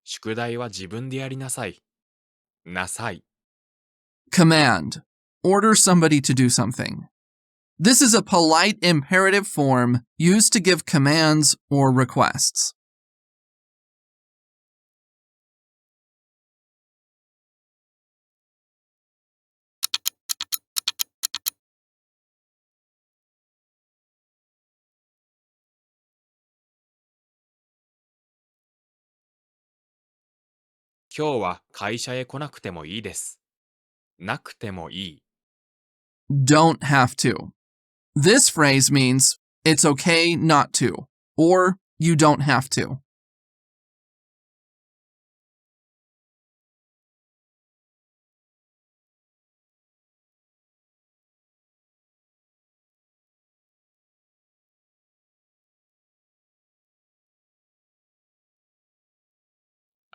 宿題は自分でやりなさい。なさい。Command. Order somebody to do something. This is a polite imperative form used to give commands or requests. 今日は会社へ来なくてもいいです。なくてもいい。Don't have to. This phrase means it's okay not to, or you don't have to.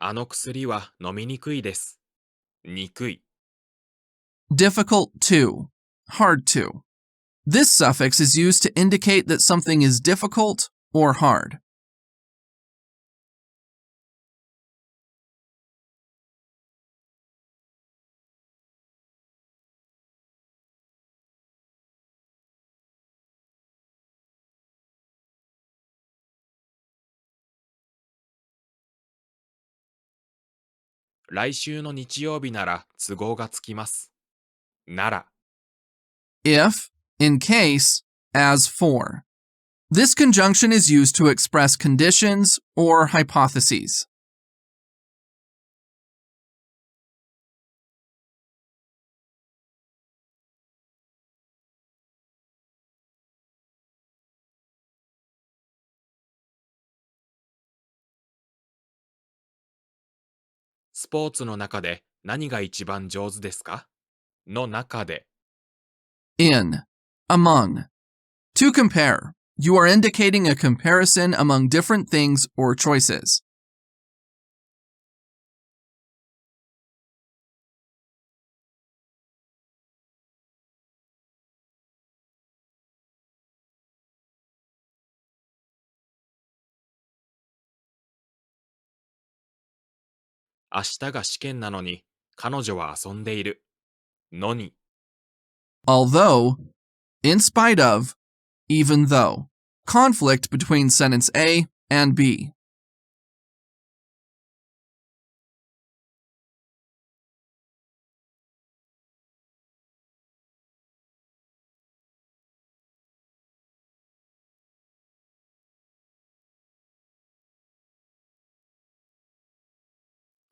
あの薬は飲みにくいです。にくい。Difficult to, hard to. This suffix is used to indicate that something is difficult or hard. 来週の日曜日なら都合がつきます。なら。If, in case, as for. This conjunction is used to express conditions or hypotheses. スポーツの中で何が一番上手ですかの中で。In, among. To compare, you are indicating a comparison among different things or choices. 明日が試験なのに彼女は遊んでいる。のに。Although, in spite of, even though. Conflict between sentence A and B.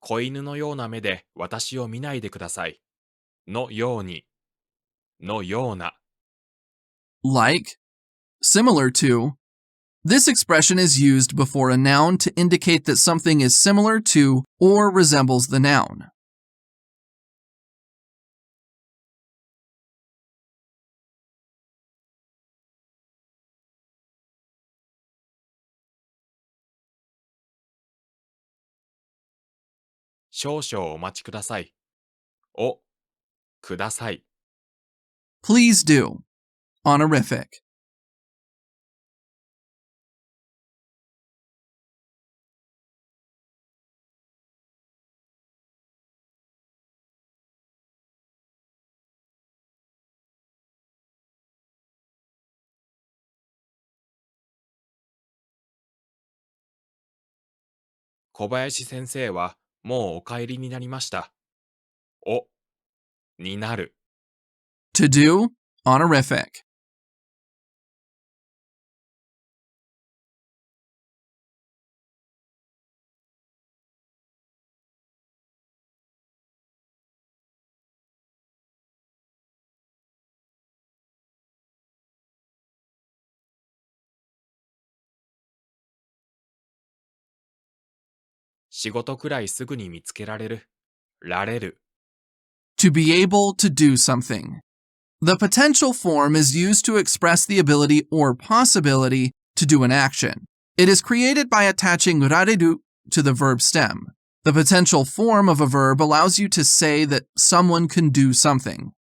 子犬のような目で私を見ないでください。のように。のような。Like, similar to. This expression is used before a noun to indicate that something is similar to or resembles the noun. 少々お待ちください。を、ください。Please do. Honorific. 小林先生はもうお帰りになりました。を、になる。To do. Honorific. 仕事くらいすぐに見つけられる。られる。To be able to do something. The potential form is used to express the ability or possibility to do an action. It is created by attaching rareru to the verb stem. The potential form of a verb allows you to say that someone can do something.